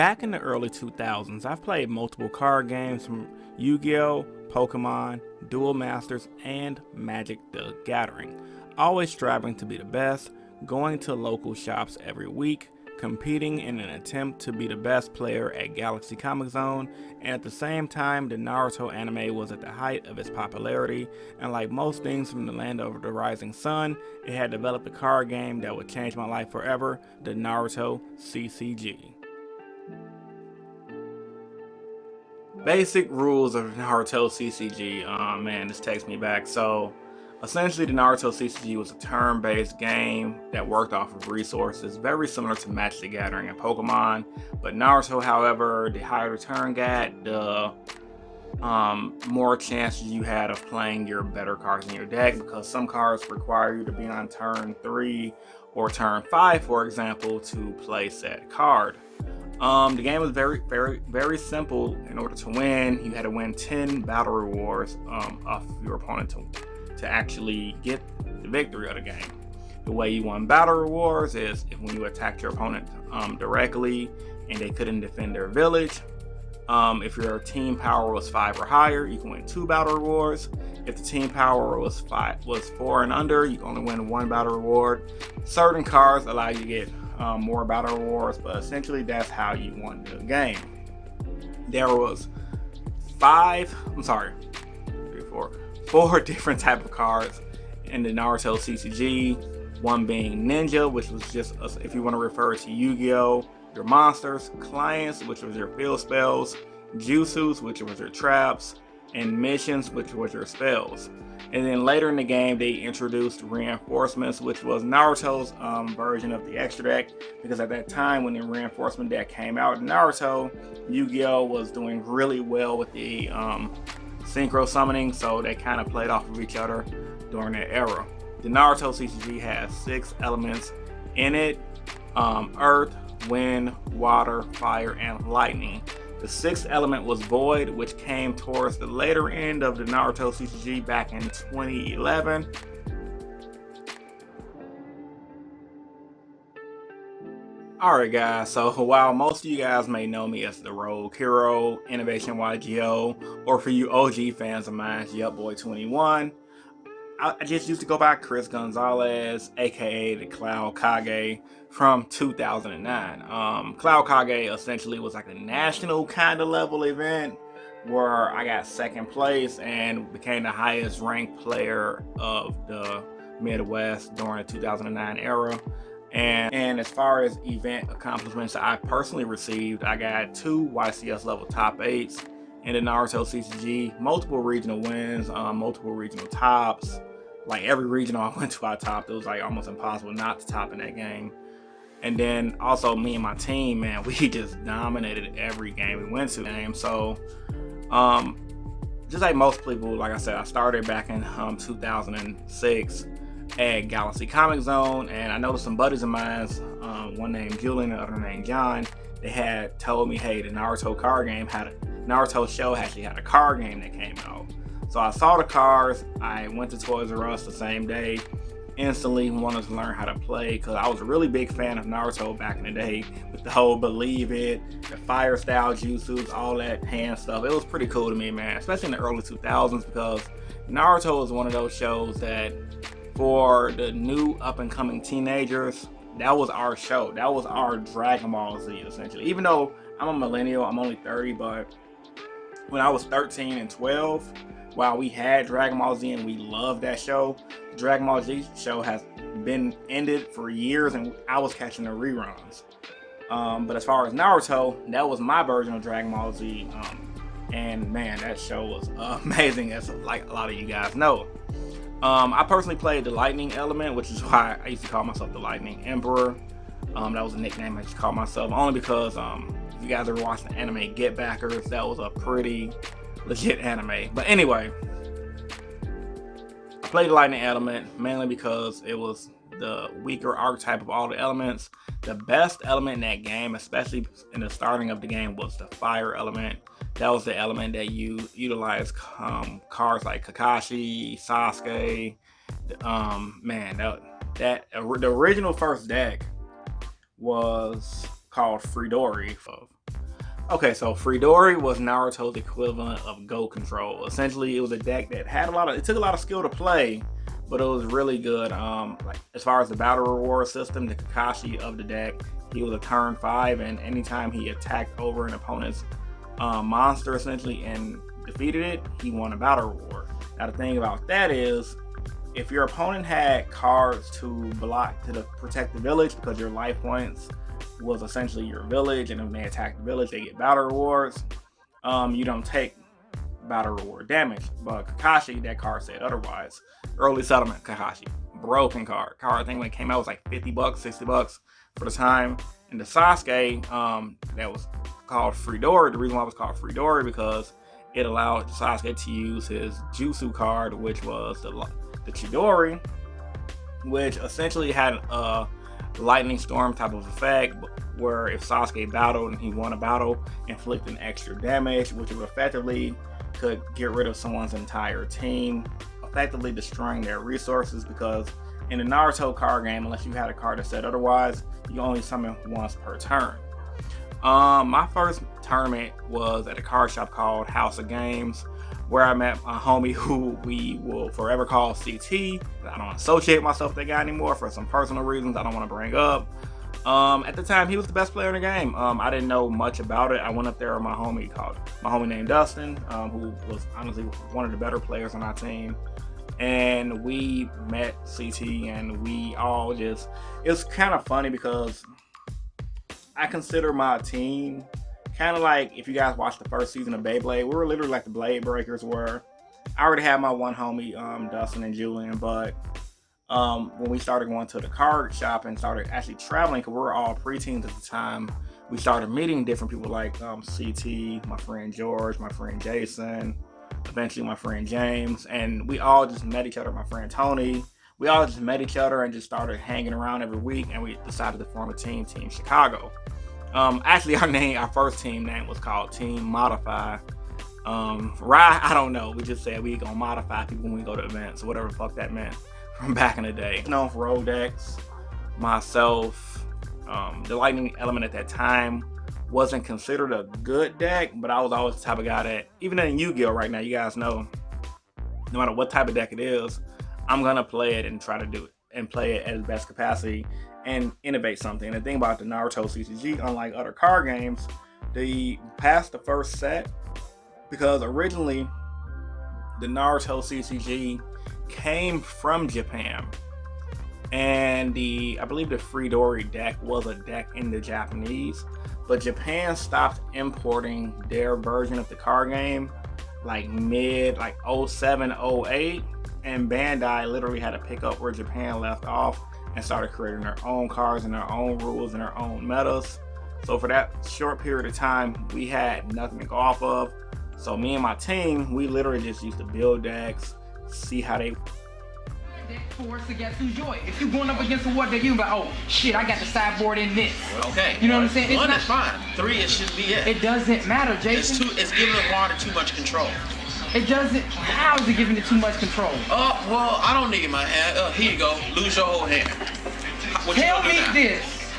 Back in the early 2000s, I've played multiple card games from Yu-Gi-Oh!, Pokemon, Duel Masters, and Magic the Gathering, always striving to be the best, going to local shops every week, competing in an attempt to be the best player at Galaxy Comic Zone, and at the same time, the Naruto anime was at the height of its popularity, and like most things from the land of the rising sun, it had developed a card game that would change my life forever, the Naruto CCG. Basic rules of Naruto CCG. Man, this takes me back. So, essentially, the Naruto CCG was a turn-based game that worked off of resources, very similar to Magic the Gathering and Pokemon. But Naruto, however, the higher the turn got, the more chances you had of playing your better cards in your deck, because some cards require you to be on turn 3 or turn 5, for example, to play said card. The game was very simple. In order to win, you had to win 10 battle rewards off your opponent to actually get the victory of the game. The way you won battle rewards is when you attacked your opponent directly and they couldn't defend their village. If your team power was 5 or higher, you can win 2 battle rewards. If the team power was 4 and under, you can only win 1 battle reward. Certain cards allow you to get more battle rewards, but essentially that's how you won the game. There was 4 different type of cards in the Naruto CCG. One being Ninja, which was just, if you want to refer to Yu-Gi-Oh!, your monsters, Clients, which was your field spells, Jutsus, which was your traps, and Missions, which was your spells. And then later in the game, they introduced Reinforcements, which was Naruto's version of the extra deck, because at that time when the Reinforcement deck came out in Naruto, Yu-Gi-Oh! Was doing really well with the synchro summoning, so they kind of played off of each other during that era. The Naruto CCG has 6 elements in it: Earth, Wind, Water, Fire, and Lightning. The 6th element was Void, which came towards the later end of the Naruto CCG back in 2011. Alright guys, so while most of you guys may know me as the Rogue Hero, Innovation YGO, or for you OG fans of mine, Yup Boy 21, I just used to go by Chris Gonzalez, aka the Cloud Kage, from 2009. Cloud Kage essentially was like a national kind of level event where I got 2nd place and became the highest ranked player of the Midwest during the 2009 era. And as far as event accomplishments I personally received, I got 2 YCS level top 8s in the Naruto CCG, multiple regional wins, multiple regional tops. Like every regional I went to, I topped. It was like almost impossible not to top in that game. And then also me and my team, man, we just dominated every game we went to. So, just like most people, like I said, I started back in 2006 at Galaxy Comic Zone, and I noticed some buddies of mine, one named Julian, the other named John, they had told me, hey, the Naruto card game Naruto show actually had a card game that came out. So I saw the cards, I went to Toys R Us the same day, instantly wanted to learn how to play, because I was a really big fan of Naruto back in the day with the whole Believe It, the fire style jutsus, all that hand stuff. It was pretty cool to me, man, especially in the early 2000s, because Naruto was one of those shows that for the new up and coming teenagers, that was our show. That was our Dragon Ball Z, essentially. Even though I'm a millennial, I'm only 30, but when I was 13 and 12, while we had Dragon Ball Z and we loved that show, the Dragon Ball Z show has been ended for years and I was catching the reruns. But as far as Naruto, that was my version of Dragon Ball Z. And man, that show was amazing, as like a lot of you guys know. I personally played the Lightning element, which is why I used to call myself the Lightning Emperor. That was a nickname I used to call myself, only because if you guys ever watched the anime Get Backers, that was a pretty legit anime. But anyway, I played the Lightning element mainly because it was the weaker archetype of all the elements. The best element in that game, especially in the starting of the game, was the Fire element. That was the element that you utilized cards like Kakashi, Sasuke. Man, the original first deck was called Freedori. Okay, so Freedori was Naruto's equivalent of Go Control. Essentially, it was a deck that had it took a lot of skill to play, but it was really good. Like as far as the battle reward system, the Kakashi of the deck, he was a turn 5, and anytime he attacked over an opponent's monster essentially and defeated it, he won a battle reward. Now the thing about that is, if your opponent had cards to protect the village because your life points was essentially your village, and if they attack the village, they get battle rewards. You don't take battle reward damage. But Kakashi, that card said otherwise. Early settlement Kakashi, broken card. I think when it came out was like $50, $60 for the time. And the Sasuke, that was called Freedori. The reason why it was called Freedori because it allowed Sasuke to use his Jutsu card, which was the Chidori, which essentially had a lightning storm type of effect, where if Sasuke battled and he won a battle, inflicting extra damage, which would effectively could get rid of someone's entire team, effectively destroying their resources, because in the Naruto card game, unless you had a card that said otherwise, you only summon once per turn. My first tournament was at a card shop called House of Games, where I met a homie who we will forever call CT. I don't associate myself with that guy anymore for some personal reasons I don't want to bring up. At the time, he was the best player in the game. I didn't know much about it. I went up there with my homie named Dustin, who was honestly one of the better players on our team. And we met CT, and we all just, it was kind of funny because I consider my team kind of like, if you guys watched the first season of Beyblade, we were literally like the Blade Breakers were. I already had my one homie, Dustin and Julian, but when we started going to the card shop and started actually traveling, because we were all preteens at the time, we started meeting different people like CT, my friend George, my friend Jason, eventually my friend James, and we all just met each other, my friend Tony. We all just met each other and just started hanging around every week, and we decided to form a team, Team Chicago. Actually, our first team name was called Team Modify. Why? I don't know. We just said we gonna modify people when we go to events, whatever the fuck that meant from back in the day. Known for roll decks, myself, the lightning element at that time wasn't considered a good deck, but I was always the type of guy that, even in Yu-Gi-Oh right now, you guys know, no matter what type of deck it is, I'm gonna play it and try to do it and play it at best capacity and innovate something. And the thing about the Naruto CCG, unlike other card games, they passed the first set because originally the Naruto CCG came from Japan, and I believe the Freedori deck was a deck in the Japanese, but Japan stopped importing their version of the card game like mid 07, 08, and Bandai literally had to pick up where Japan left off and started creating their own cards and their own rules and their own metas. So for that short period of time, we had nothing to go off of. So me and my team, we literally just used to build decks, see how they force against Enjoy. If you're going up against a war deck, you're like, oh shit, I got the sideboard in this. Okay. You know what I'm saying? One is fine. 3, it should be it. It doesn't matter, Jason. It's giving the water too much control. It doesn't. How is it giving it too much control? Oh, well, I don't need my hand. Here you go. Lose your whole hand. What Tell me this.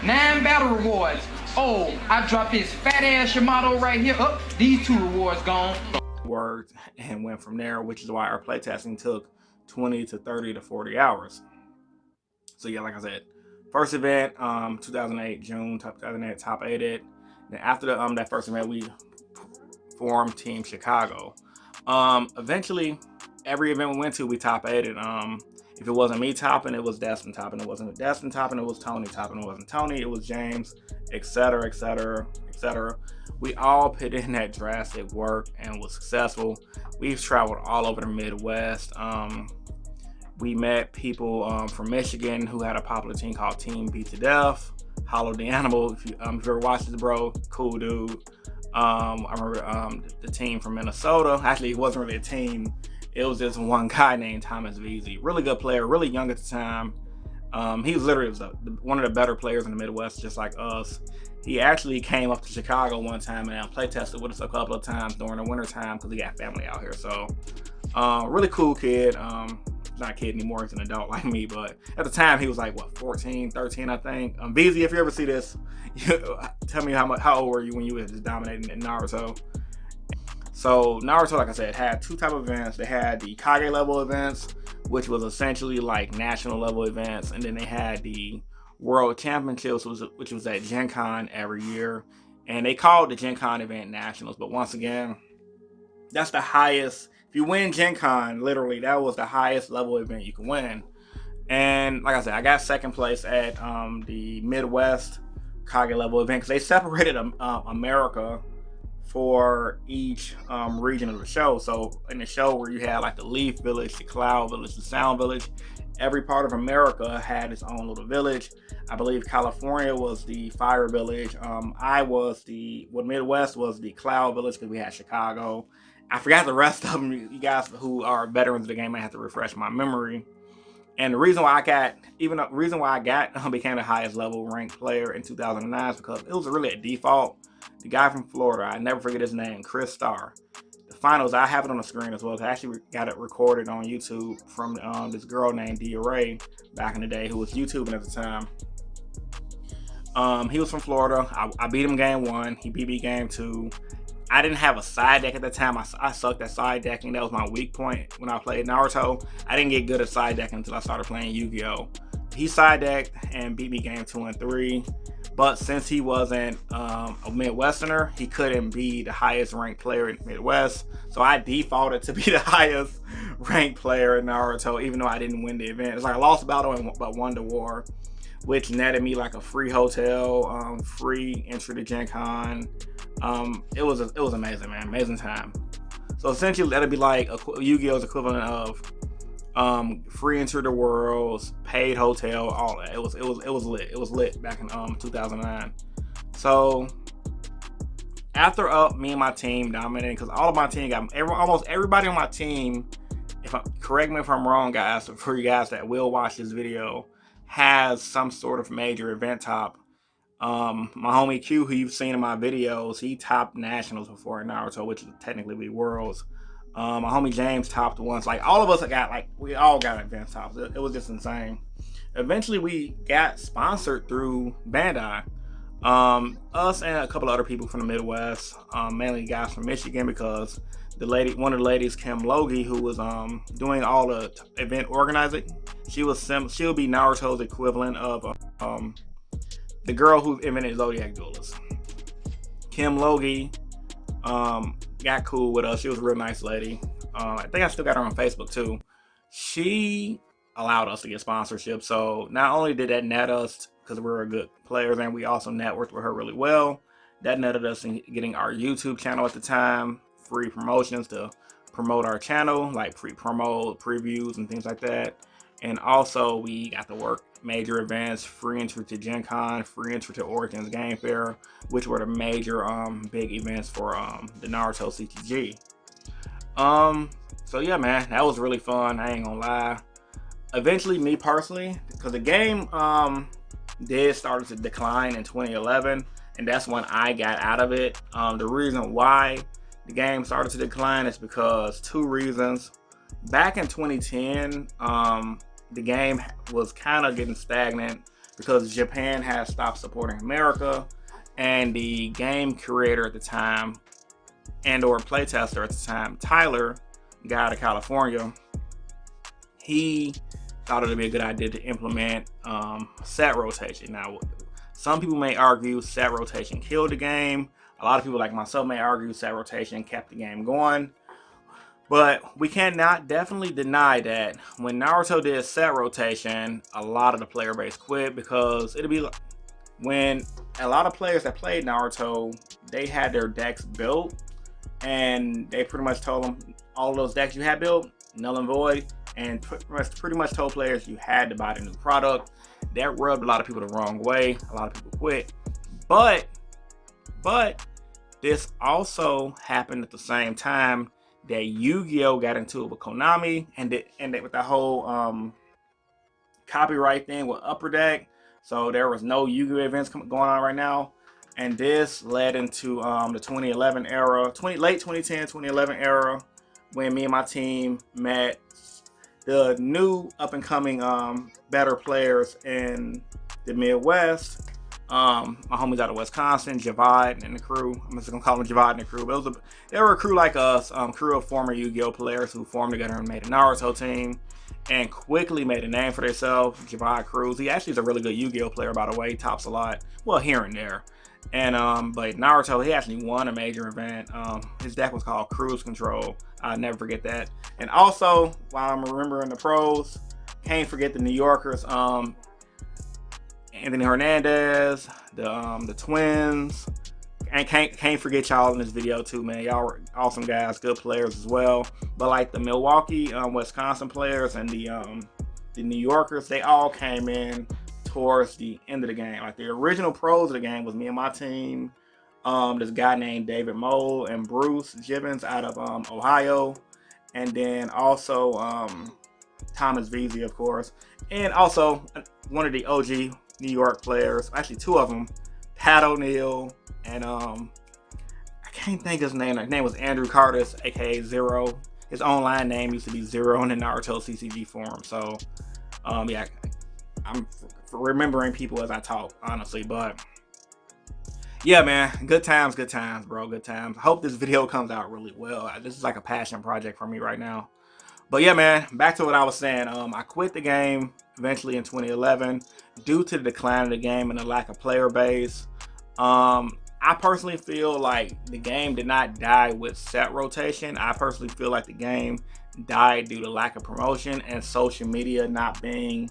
9 battle rewards. Oh, I dropped this fat ass Yamato right here. Oh, these 2 rewards gone. Worked and went from there, which is why our playtesting took 20 to 30 to 40 hours. So yeah, like I said, first event, 2008, June 2008, top 8'd. Then after that first event, we formed Team Chicago. Eventually, every event we went to, we top 8'd. If it wasn't me topping, it was Destin topping. It wasn't Destin topping, it was Tony topping. It wasn't Tony, it was James, etc., etc., etc. We all put in that drastic work and was successful. We've traveled all over the Midwest. We met people from Michigan who had a popular team called Team Beat to Death. Hollow the Animal, if you ever watched this, bro, cool dude. I remember the team from Minnesota. Actually, it wasn't really a team. It was just one guy named Thomas VZ. Really good player, really young at the time. He was literally one of the better players in the Midwest, just like us. He actually came up to Chicago one time and play tested with us a couple of times during the winter time because he got family out here. So, really cool kid. Not a kid anymore, he's an adult like me, but at the time he was like, what, 14, 13, I think. VZ, if you ever see this, tell me how old were you when you were just dominating in Naruto? So Naruto, like I said, had two type of events. They had the Kage level events, which was essentially like national level events, and then they had the World Championships, which was at Gen Con every year, and they called the Gen Con event nationals. But once again, that's the highest. If you win Gen Con, literally, that was the highest level event you can win. And like I said, I got second place at the Midwest Kage level event because they separated America for each region of the show. So in the show where you had like the Leaf Village, the Cloud Village, the Sound Village, every part of America had its own little village. I believe California was the Fire Village. Midwest was the Cloud Village because we had Chicago. I forgot the rest of them. You guys who are veterans of the game, I have to refresh my memory. And the reason why I became the highest level ranked player in 2009 is because it was really a default. The guy from Florida, I never forget his name, Chris Starr. The finals, I have it on the screen as well. I actually got it recorded on YouTube from this girl named Dia Ray back in the day who was YouTubing at the time. He was from Florida. I beat him game 1. He beat me game 2. I didn't have a side deck at the time. I sucked at side decking. That was my weak point when I played Naruto. I didn't get good at side decking until I started playing Yu-Gi-Oh! He side decked and beat me game 2 and 3. But since he wasn't a Midwesterner, he couldn't be the highest ranked player in Midwest. So I defaulted to be the highest ranked player in Naruto, even though I didn't win the event. It's like I lost a battle but won the war, which netted me like a free hotel, free entry to Gen Con. It was amazing, man. Amazing time. So essentially, that'd be like Yu-Gi-Oh's equivalent of free entry to Worlds, paid hotel, all that. It was lit. It was lit back in 2009. So after me and my team dominating, because all of my team got almost everybody on my team. Correct me if I'm wrong, guys. For you guys that will watch this video, has some sort of major event top. My homie Q, who you've seen in my videos, he topped nationals before in Naruto, which would technically be worlds. My homie James topped once. Like all of us we all got event tops. It was just insane. Eventually we got sponsored through Bandai. Us and a couple other people from the Midwest, mainly guys from Michigan, because one of the ladies, Kim Logie, who was doing all the event organizing, she'll be Naruto's equivalent of the girl who invented Zodiac Duelist. Kim Logie got cool with us. She was a real nice lady. I think I still got her on Facebook too. She allowed us to get sponsorship. So not only did that net us because we were good players, and we also networked with her really well. That netted us in getting our YouTube channel at the time, free promotions to promote our channel, like free promo, previews, and things like that. And also we got to work major events, free entry to Gen Con, free entry to Origins Game Fair, which were the major big events for the Naruto CCG. So yeah, man, that was really fun. I ain't gonna lie. Eventually, me personally, because the game did start to decline in 2011, and that's when I got out of it. The reason why the game started to decline is because two reasons. Back in 2010, the game was kind of getting stagnant because Japan had stopped supporting America, and the game creator at the time and/or playtester at the time, Tyler, guy out of California, he thought it would be a good idea to implement set rotation. Now, some people may argue set rotation killed the game. A lot of people like myself may argue set rotation kept the game going. But we cannot definitely deny that when Naruto did set rotation, a lot of the player base quit, because it'd be like when a lot of players that played Naruto, they had their decks built, and they pretty much told them all those decks you had built, null and void, and pretty much told players you had to buy the new product. That rubbed a lot of people the wrong way. A lot of people quit. But this also happened at the same time that Yu-Gi-Oh got into it with Konami, and with the whole copyright thing with Upper Deck. So there was no Yu-Gi-Oh events going on right now, and this led into the 2011 era, late 2010, 2011 era, when me and my team met the new up and coming better players in the Midwest, My homies out of Wisconsin, Javad and the crew. I'm just gonna call them Javad and the crew. But they were a crew like us, crew of former Yu-Gi-Oh players who formed together and made a Naruto team, and quickly made a name for themselves. Javad Cruz. He actually is a really good Yu-Gi-Oh player, by the way. He tops a lot, well, here and there. And but Naruto, he actually won a major event. His deck was called Cruise Control. I'll never forget that. And also, while I'm remembering the pros, can't forget the New Yorkers. Anthony Hernandez, the twins, and can't forget y'all in this video too, man. Y'all were awesome guys, good players as well. But like the Milwaukee, Wisconsin players and the New Yorkers, they all came in towards the end of the game. Like the original pros of the game was me and my team. This guy named David Mole and Bruce Gibbons out of Ohio, and then also Thomas Veazey, of course, and also one of the OG New York players, actually two of them, Pat O'Neill, and I can't think his name. His name was Andrew Curtis, aka Zero. His online name used to be Zero in the Naruto CCG forum. So, yeah, I'm remembering people as I talk, honestly. But yeah, man, good times, bro, good times. I hope this video comes out really well. This is like a passion project for me right now. But yeah, man, back to what I was saying. I quit the game eventually in 2011 due to the decline of the game and the lack of player base. I personally feel like the game did not die with set rotation. I personally feel like the game died due to lack of promotion and social media not being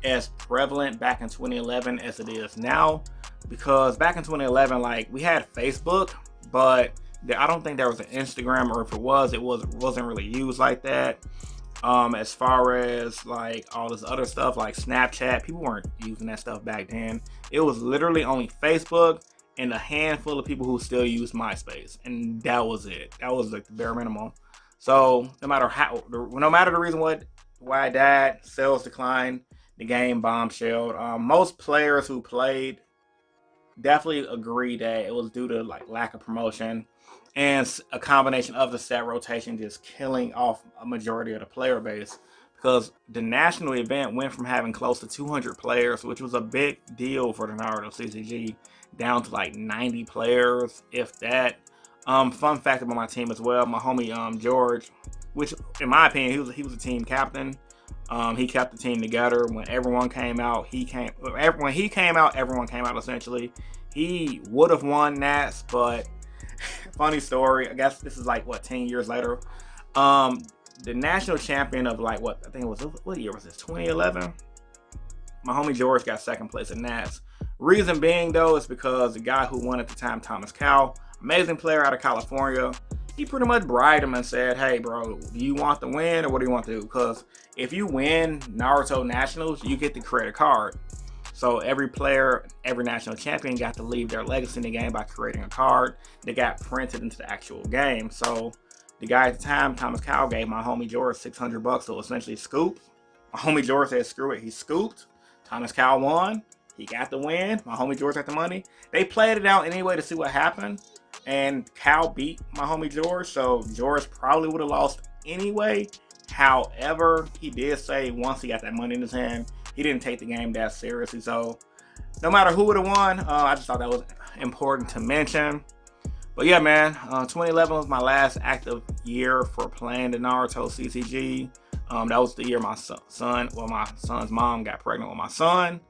as prevalent back in 2011 as it is now. Because back in 2011, like, we had Facebook, but I don't think there was an Instagram, or if it wasn't really used like that. As far as like all this other stuff like Snapchat, people weren't using that stuff back then. It was literally only Facebook and a handful of people who still used MySpace, and that was it. That was like the bare minimum. So no matter the reason why it died, sales declined, the game bombshelled. Most players who played definitely agree that it was due to like lack of promotion and a combination of the set rotation just killing off a majority of the player base, because the national event went from having close to 200 players, which was a big deal for the Naruto CCG, down to like 90 players, if that. Fun fact about my team as well, my homie George, which in my opinion he was a team captain. He kept the team together. When everyone came out, when he came out, everyone came out essentially. He would have won Nats, but funny story, I guess this is like, what, 10 years later? The national champion of like, what, I think it was, what year was this, 2011? My homie George got second place in Nats. Reason being, though, is because the guy who won at the time, Thomas Cowell, amazing player out of California, he pretty much bribed him and said, hey, bro, do you want to win or what do you want to do? Because if you win Naruto Nationals, you get the credit card. So every player, every national champion got to leave their legacy in the game by creating a card that got printed into the actual game. So the guy at the time, Thomas Cowell, gave my homie George $600 to essentially scoop. My homie George said, screw it, he scooped. Thomas Cowell won. He got the win. My homie George got the money. They played it out anyway to see what happened. And Cowell beat my homie George, so George probably would have lost anyway. However, he did say once he got that money in his hand, he didn't take the game that seriously. So no matter who would have won, I just thought that was important to mention. But yeah, man, 2011 was my last active year for playing the Naruto CCG. That was the year my son's mom got pregnant with my son.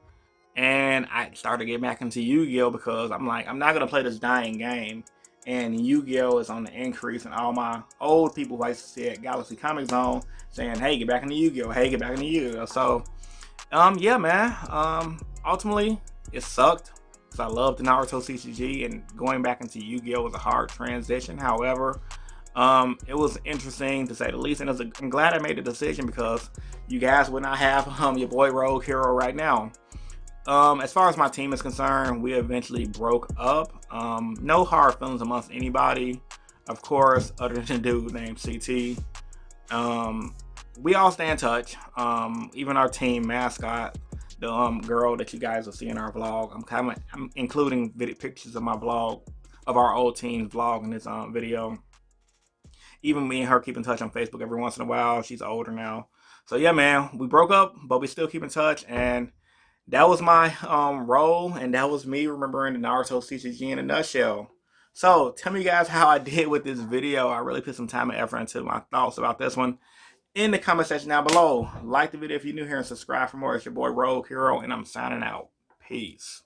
And I started to get back into Yu-Gi-Oh! Because I'm like, I'm not going to play this dying game. And Yu-Gi-Oh! Is on the increase, and all my old people who I used to see at Galaxy Comic Zone saying, hey, get back into Yu-Gi-Oh! Hey, get back into Yu-Gi-Oh! So, yeah, man. Ultimately, it sucked because I loved the Naruto CCG, and going back into Yu-Gi-Oh! Was a hard transition. However, it was interesting to say the least, and I'm glad I made the decision because you guys would not have your boy Rogue Hero right now. As far as my team is concerned, we eventually broke up. No hard feelings amongst anybody, of course, other than a dude named CT. We all stay in touch. Even our team mascot, the girl that you guys will see in our vlog. I'm including pictures of my vlog, of our old team's vlog in this video. Even me and her keep in touch on Facebook every once in a while. She's older now. So yeah, man, we broke up, but we still keep in touch, and that was my role, and that was me remembering the Naruto CCG in a nutshell. So tell me guys how I did with this video. I really put some time and effort into my thoughts about this one in the comment section down below. Like the video if you're new here and subscribe for more. It's your boy Rogue Hero, and I'm signing out. Peace.